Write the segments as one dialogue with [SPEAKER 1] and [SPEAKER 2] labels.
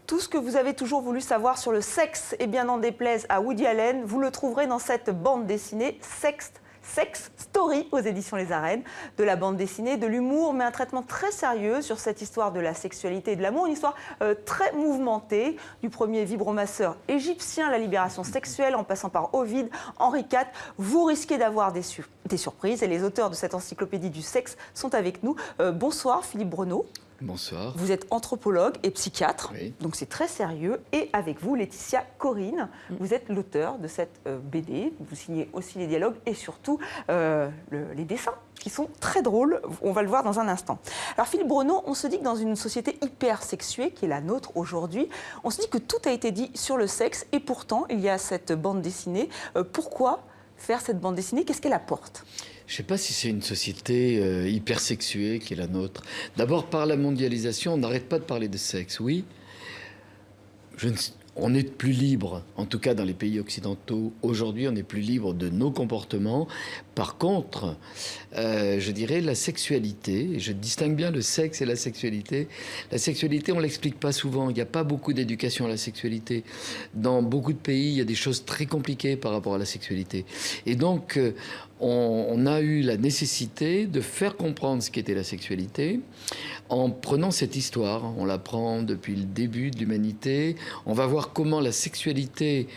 [SPEAKER 1] Tout ce que vous avez toujours voulu savoir sur le sexe, et bien n'en déplaise à Woody Allen, vous le trouverez dans cette bande dessinée Sex Story aux éditions Les Arènes. De la bande dessinée, de l'humour, mais un traitement très sérieux sur cette histoire de la sexualité et de l'amour. Une histoire très mouvementée, du premier vibromasseur égyptien, la libération sexuelle, en passant par Ovide, Henri IV. Vous risquez d'avoir des surprises et les auteurs de cette encyclopédie du sexe sont avec nous. Bonsoir Philippe Breneau.
[SPEAKER 2] Bonsoir.
[SPEAKER 1] Vous êtes anthropologue et psychiatre,
[SPEAKER 2] oui.
[SPEAKER 1] Donc c'est très sérieux. Et avec vous, Laetitia Corine, vous êtes l'auteur de cette BD. Vous signez aussi les dialogues et surtout les dessins, qui sont très drôles. On va le voir dans un instant. Alors Philippe Breneau, on se dit que dans une société hyper sexuée, qui est la nôtre aujourd'hui, on se dit que tout a été dit sur le sexe. Et pourtant, il y a cette bande dessinée. Pourquoi faire cette bande dessinée? Qu'est-ce qu'elle apporte?
[SPEAKER 2] Je ne sais pas si c'est une société hypersexuée qui est la nôtre. D'abord, par la mondialisation, on n'arrête pas de parler de sexe, oui. On est plus libre, en tout cas dans les pays occidentaux. Aujourd'hui, on est plus libre de nos comportements. Par contre, je dirais la sexualité, et je distingue bien le sexe et la sexualité. La sexualité, on ne l'explique pas souvent. Il n'y a pas beaucoup d'éducation à la sexualité. Dans beaucoup de pays, il y a des choses très compliquées par rapport à la sexualité. Et donc, on a eu la nécessité de faire comprendre ce qu'était la sexualité en prenant cette histoire. On la prend depuis le début de l'humanité. On va voir comment la sexualité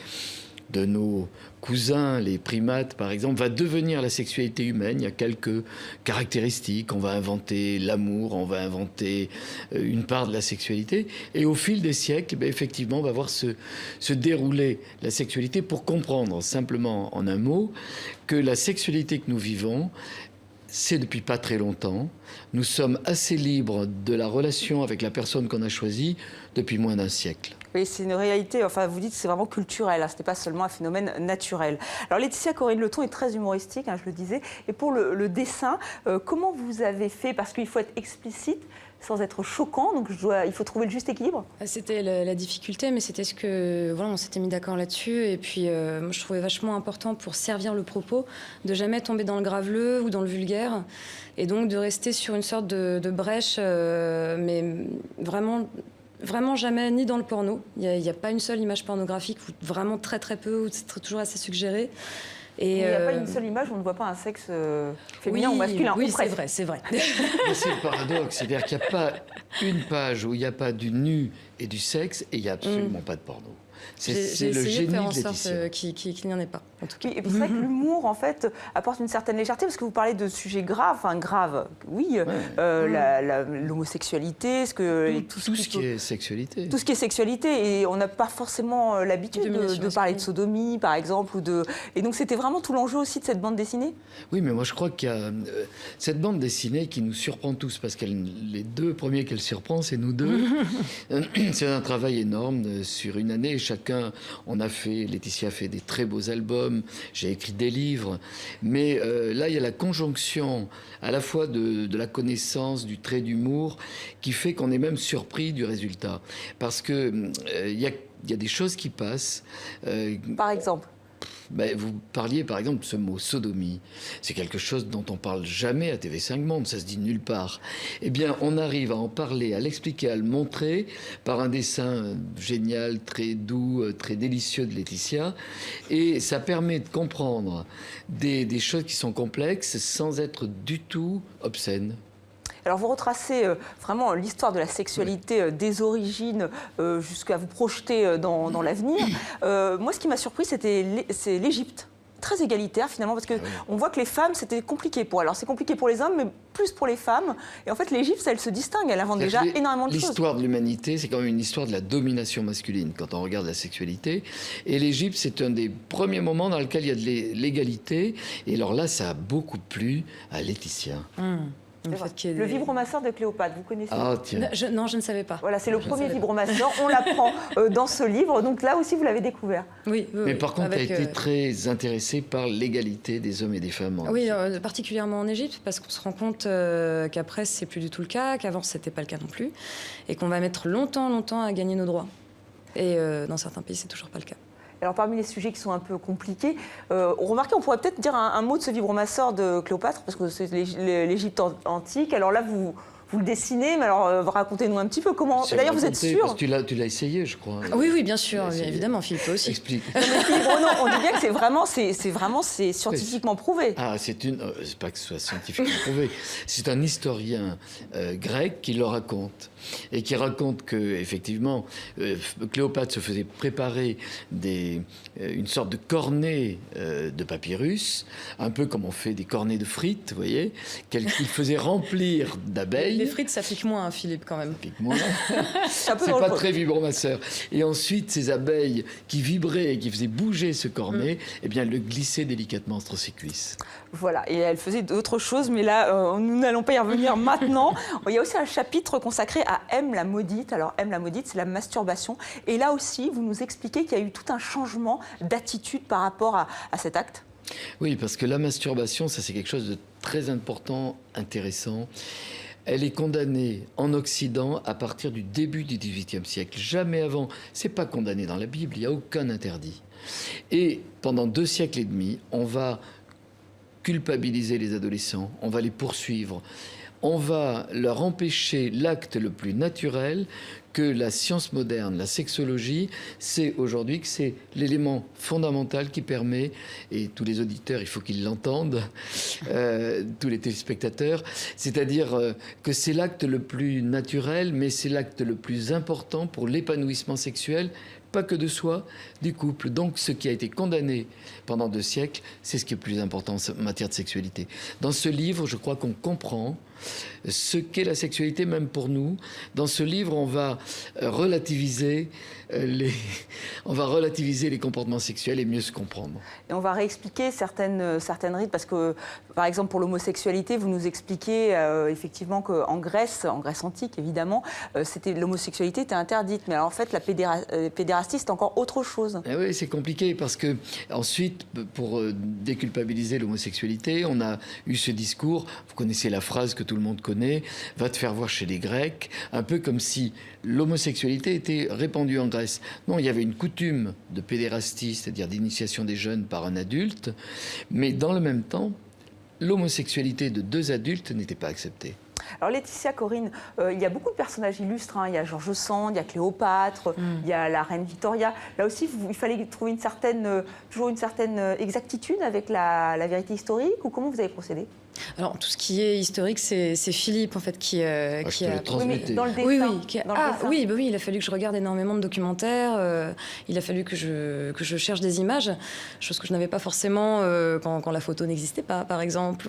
[SPEAKER 2] de nos cousins, les primates par exemple, va devenir la sexualité humaine. Il y a quelques caractéristiques. On va inventer l'amour, on va inventer une part de la sexualité. Et au fil des siècles, effectivement, on va voir se dérouler la sexualité pour comprendre simplement en un mot que la sexualité que nous vivons, c'est depuis pas très longtemps. Nous sommes assez libres de la relation avec la personne qu'on a choisie depuis moins d'un siècle.
[SPEAKER 1] Oui, c'est une réalité, enfin vous dites que c'est vraiment culturel, hein, ce n'est pas seulement un phénomène naturel. Alors Laetitia Corine, le ton est très humoristique, hein, je le disais. Et pour le dessin, comment vous avez fait? Parce qu'il faut être explicite sans être choquant, donc il faut trouver le juste équilibre.
[SPEAKER 3] C'était la difficulté, mais c'était ce que... Voilà, on s'était mis d'accord là-dessus. Et puis, moi, je trouvais vachement important pour servir le propos de jamais tomber dans le graveleux ou dans le vulgaire. Et donc de rester sur une sorte de brèche, mais vraiment jamais, ni dans le porno. Il n'y a pas une seule image pornographique, ou vraiment très très peu, ou c'est toujours assez suggéré.
[SPEAKER 1] Et il n'y a pas une seule image où on ne voit pas un sexe féminin ou masculin.
[SPEAKER 3] Oui, c'est vrai, c'est vrai.
[SPEAKER 2] Mais c'est le paradoxe, c'est-à-dire qu'il n'y a pas une page où il n'y a pas du nu et du sexe, et il n'y a absolument pas de porno.
[SPEAKER 3] C'est le génie de faire en sorte qu'il n'y en ait pas, en tout cas.
[SPEAKER 1] Et puis c'est vrai que l'humour, en fait, apporte une certaine légèreté, parce que vous parlez de sujets graves, oui, l'homosexualité,
[SPEAKER 2] tout ce qui est sexualité.
[SPEAKER 1] Tout ce qui est sexualité, et on n'a pas forcément l'habitude de parler de sodomie, par exemple, et donc c'était vraiment tout l'enjeu aussi de cette bande dessinée.
[SPEAKER 2] Oui, mais moi je crois qu'il y a cette bande dessinée qui nous surprend tous, parce que les deux premiers qu'elle surprend, c'est nous deux. C'est un travail énorme sur une année. Chacun, Laetitia a fait des très beaux albums, j'ai écrit des livres, mais là il y a la conjonction à la fois de la connaissance, du trait d'humour, qui fait qu'on est même surpris du résultat. Parce que il y a des choses qui passent.
[SPEAKER 1] Par exemple?
[SPEAKER 2] Vous parliez par exemple de ce mot sodomie. C'est quelque chose dont on parle jamais à TV5 Monde, ça se dit nulle part. Eh bien, on arrive à en parler, à l'expliquer, à le montrer par un dessin génial, très doux, très délicieux de Laetitia. Et ça permet de comprendre des choses qui sont complexes sans être du tout obscènes.
[SPEAKER 1] Alors vous retracez vraiment l'histoire de la sexualité des origines jusqu'à vous projeter dans l'avenir. Moi, ce qui m'a surpris, c'est l'Égypte. Très égalitaire finalement, parce qu'on voit que les femmes, c'était compliqué pour elles. Alors c'est compliqué pour les hommes, mais plus pour les femmes. Et en fait, l'Égypte, elle se distingue, elle invente déjà énormément de choses.
[SPEAKER 2] L'histoire de l'humanité, c'est quand même une histoire de la domination masculine, quand on regarde la sexualité. Et l'Égypte, c'est un des premiers moments dans lequel il y a de l'égalité. Et alors là, ça a beaucoup plu à Laetitia.
[SPEAKER 1] Le vibromasseur de Cléopâtre, vous connaissez?
[SPEAKER 3] Non, je ne savais pas.
[SPEAKER 1] Voilà, c'est le premier vibromasseur. On l'apprend dans ce livre. Donc là aussi, vous l'avez découvert.
[SPEAKER 3] Oui.
[SPEAKER 2] Mais par contre, tu as été très intéressée par l'égalité des hommes et des femmes.
[SPEAKER 3] Oui, particulièrement en Égypte, parce qu'on se rend compte qu'après, c'est plus du tout le cas, qu'avant, c'était pas le cas non plus, et qu'on va mettre longtemps à gagner nos droits. Et dans certains pays, c'est toujours pas le cas.
[SPEAKER 1] Alors parmi les sujets qui sont un peu compliqués, remarquez, on pourrait peut-être dire un mot de ce vibromasseur de Cléopâtre, parce que c'est l'Égypte antique. Alors là, vous vous le dessinez, mais alors racontez-nous un petit peu comment...
[SPEAKER 2] C'est
[SPEAKER 1] D'ailleurs, vous êtes
[SPEAKER 2] raconté,
[SPEAKER 1] sûr?
[SPEAKER 2] parce que tu l'as essayé, je crois.
[SPEAKER 3] Oui, oui, bien sûr,
[SPEAKER 2] Tu l'as essayé.
[SPEAKER 3] évidemment, Philippe, toi aussi.
[SPEAKER 2] Explique.
[SPEAKER 1] Mais Philippe Renaud, on dit bien que c'est scientifiquement prouvé.
[SPEAKER 2] Ah, c'est pas que ce soit scientifiquement prouvé, c'est un historien grec qui le raconte. Et qui raconte qu'effectivement, Cléopâtre se faisait préparer une sorte de cornet de papyrus, un peu comme on fait des cornets de frites, vous voyez, qu'il faisait remplir d'abeilles.
[SPEAKER 3] Les frites, ça pique moins, hein, Philippe, quand même.
[SPEAKER 2] Pique-moi.
[SPEAKER 1] C'est un peu
[SPEAKER 2] C'est
[SPEAKER 1] dans le
[SPEAKER 2] pas
[SPEAKER 1] fond.
[SPEAKER 2] très vibrant, ma sœur. Et ensuite, ces abeilles qui vibraient et qui faisaient bouger ce cornet, eh bien, elles le glissaient délicatement entre ses cuisses.
[SPEAKER 1] Voilà, et elle faisait d'autres choses, mais là, nous n'allons pas y revenir maintenant. Il y a aussi un chapitre consacré à M la maudite. Alors, M la maudite, c'est la masturbation. Et là aussi, vous nous expliquez qu'il y a eu tout un changement d'attitude par rapport à cet acte.
[SPEAKER 2] Oui, parce que la masturbation, ça c'est quelque chose de très important, intéressant. Elle est condamnée en Occident à partir du début du XVIIIe siècle. Jamais avant. C'est pas condamné dans la Bible, il n'y a aucun interdit. Et pendant 2 siècles et demi, on va culpabiliser les adolescents, on va les poursuivre, on va leur empêcher l'acte le plus naturel que la science moderne, la sexologie, c'est aujourd'hui que c'est l'élément fondamental qui permet, et tous les auditeurs, il faut qu'ils l'entendent, tous les téléspectateurs, c'est-à-dire que c'est l'acte le plus naturel, mais c'est l'acte le plus important pour l'épanouissement sexuel, pas que de soi, du couple. Donc ce qui a été condamné pendant 2 siècles, c'est ce qui est le plus important en matière de sexualité. Dans ce livre, je crois qu'on comprend ce qu'est la sexualité, même pour nous. Dans ce livre, on va relativiser les comportements sexuels et mieux se comprendre.
[SPEAKER 1] Et on va réexpliquer certaines rites, parce que, par exemple, pour l'homosexualité, vous nous expliquez effectivement qu'en Grèce antique, évidemment, l'homosexualité était interdite. Mais alors, en fait, la pédérastie, c'est encore autre chose.
[SPEAKER 2] Eh oui, c'est compliqué parce que ensuite, pour déculpabiliser l'homosexualité, on a eu ce discours. Vous connaissez la phrase que tout le monde connaît, va te faire voir chez les Grecs, un peu comme si l'homosexualité était répandue en Grèce. Non, il y avait une coutume de pédérastie, c'est-à-dire d'initiation des jeunes par un adulte, mais dans le même temps, l'homosexualité de 2 adultes n'était pas acceptée.
[SPEAKER 1] Alors Laetitia, Corinne, il y a beaucoup de personnages illustres. Il y a George Sand, il y a Cléopâtre, il y a la reine Victoria. Là aussi, il fallait trouver toujours une certaine exactitude avec la vérité historique, ou comment vous avez procédé?
[SPEAKER 3] Alors, tout ce qui est historique, c'est Philippe, en fait, qui a...
[SPEAKER 2] Je te le transmettais.
[SPEAKER 1] Oui, mais dans le dessin.
[SPEAKER 3] Oui,
[SPEAKER 1] dans le dessin.
[SPEAKER 3] oui, bah oui, il a fallu que je regarde énormément de documentaires. Il a fallu que je cherche des images, chose que je n'avais pas forcément quand la photo n'existait pas, par exemple.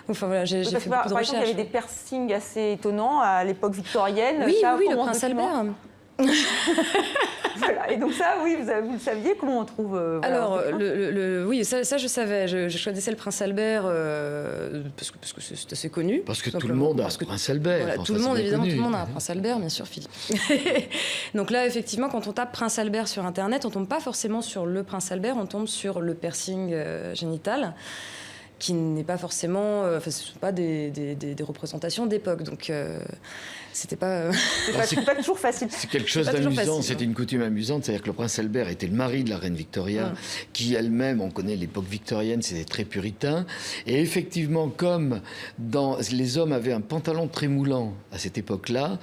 [SPEAKER 3] Enfin voilà, j'ai fait beaucoup de
[SPEAKER 1] Par exemple,
[SPEAKER 3] recherches.
[SPEAKER 1] il y avait des piercings assez étonnants à l'époque victorienne.
[SPEAKER 3] Oui,
[SPEAKER 1] Ça,
[SPEAKER 3] oui, le
[SPEAKER 1] comment on
[SPEAKER 3] prince
[SPEAKER 1] documente?
[SPEAKER 3] Albert.
[SPEAKER 1] Voilà. Et donc ça, oui, vous le saviez. Comment on trouve
[SPEAKER 3] Alors,
[SPEAKER 1] voilà,
[SPEAKER 3] oui, ça je savais. Je choisissais le prince Albert parce que c'est assez connu.
[SPEAKER 2] Parce que tout le
[SPEAKER 3] simplement.
[SPEAKER 2] monde a un
[SPEAKER 3] Parce que-
[SPEAKER 2] prince Albert.
[SPEAKER 3] Voilà,
[SPEAKER 2] Enfin,
[SPEAKER 3] tout le
[SPEAKER 2] c'est
[SPEAKER 3] monde,
[SPEAKER 2] bien
[SPEAKER 3] évidemment,
[SPEAKER 2] connu.
[SPEAKER 3] tout le monde a un prince Albert, bien sûr, Philippe. Donc là, effectivement, quand on tape prince Albert sur Internet, on tombe pas forcément sur le prince Albert, on tombe sur le piercing génital, qui n'est pas forcément, ce ne sont pas des représentations d'époque. Donc, c'était pas.
[SPEAKER 1] c'est pas toujours facile.
[SPEAKER 2] C'est quelque chose
[SPEAKER 3] pas toujours
[SPEAKER 2] d'amusant,
[SPEAKER 3] facile,
[SPEAKER 2] c'était
[SPEAKER 3] hein.
[SPEAKER 2] une coutume amusante, c'est-à-dire que le prince Albert était le mari de la reine Victoria, qui elle-même, on connaît l'époque victorienne, c'était très puritain. Et effectivement, comme les hommes avaient un pantalon très moulant à cette époque-là,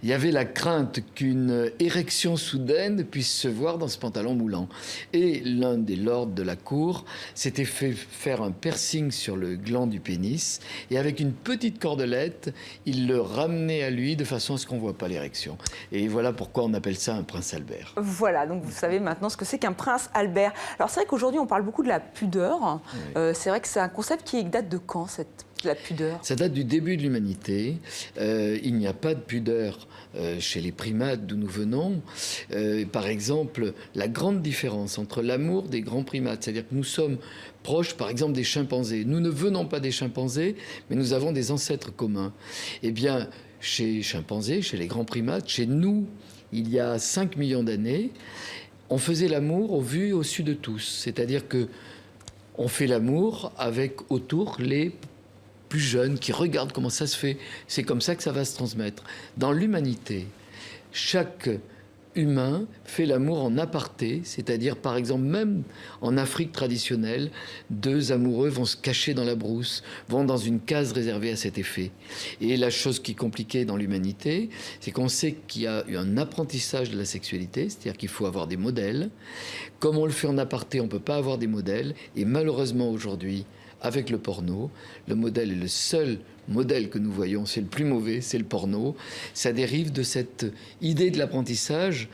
[SPEAKER 2] il y avait la crainte qu'une érection soudaine puisse se voir dans ce pantalon moulant. Et l'un des lords de la cour s'était fait faire un piercing sur le gland du pénis, et avec une petite cordelette, il le ramenait à lui de façon à ce qu'on ne voit pas l'érection. Et voilà pourquoi on appelle ça un prince Albert.
[SPEAKER 1] Voilà, donc vous savez maintenant ce que c'est qu'un prince Albert. Alors c'est vrai qu'aujourd'hui on parle beaucoup de la pudeur. C'est vrai que c'est un concept qui date de quand, la pudeur?
[SPEAKER 2] Ça date du début de l'humanité. Il n'y a pas de pudeur chez les primates d'où nous venons. Par exemple, la grande différence entre l'amour des grands primates, c'est-à-dire que nous sommes proches, par exemple, des chimpanzés. Nous ne venons pas des chimpanzés, mais nous avons des ancêtres communs. Eh bien, chez les chimpanzés, chez les grands primates, chez nous, il y a 5 millions d'années, on faisait l'amour au vu et au su de tous. C'est-à-dire que on fait l'amour avec autour les plus jeunes qui regardent comment ça se fait. C'est comme ça que ça va se transmettre. Dans l'humanité, chaque humain fait l'amour en aparté, c'est-à-dire par exemple même en Afrique traditionnelle, deux amoureux vont se cacher dans la brousse, vont dans une case réservée à cet effet. Et la chose qui est compliquée dans l'humanité, c'est qu'on sait qu'il y a eu un apprentissage de la sexualité, c'est-à-dire qu'il faut avoir des modèles. Comme on le fait en aparté, on ne peut pas avoir des modèles. Et malheureusement aujourd'hui, avec le porno, le modèle est le seul modèle que nous voyons, c'est le plus mauvais, c'est le porno. Ça dérive de cette idée de l'apprentissage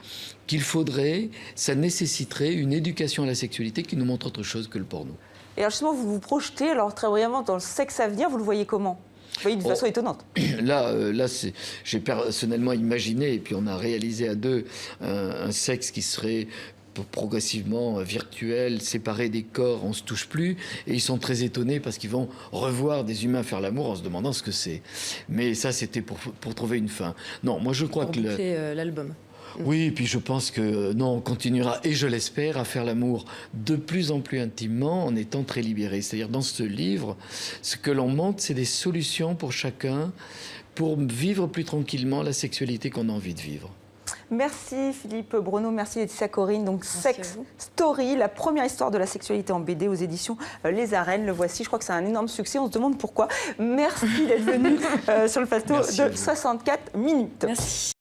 [SPEAKER 2] qu'il faudrait, ça nécessiterait une éducation à la sexualité qui nous montre autre chose que le porno.
[SPEAKER 1] Et alors justement, vous vous projetez, alors très brièvement, dans le sexe à venir, vous le voyez comment? Vous voyez d'une façon étonnante.
[SPEAKER 2] Là, j'ai personnellement imaginé, et puis on a réalisé à deux, un sexe qui serait progressivement virtuel, séparé des corps, on se touche plus, et ils sont très étonnés parce qu'ils vont revoir des humains faire l'amour en se demandant ce que c'est. Mais ça, c'était pour trouver une fin. Non, moi je crois
[SPEAKER 3] pour
[SPEAKER 2] que
[SPEAKER 3] boucler l'album.
[SPEAKER 2] oui, et puis je pense que non, on continuera, et je l'espère, à faire l'amour de plus en plus intimement en étant très libéré. C'est-à-dire dans ce livre, ce que l'on montre, c'est des solutions pour chacun pour vivre plus tranquillement la sexualité qu'on a envie de vivre.
[SPEAKER 1] Merci Philippe Bruno, merci Laetitia Corinne. Donc Sex Story, la première histoire de la sexualité en BD aux éditions Les Arènes. Le voici, je crois que c'est un énorme succès, on se demande pourquoi. Merci d'être venu sur le plateau de 64 minutes.
[SPEAKER 3] Merci.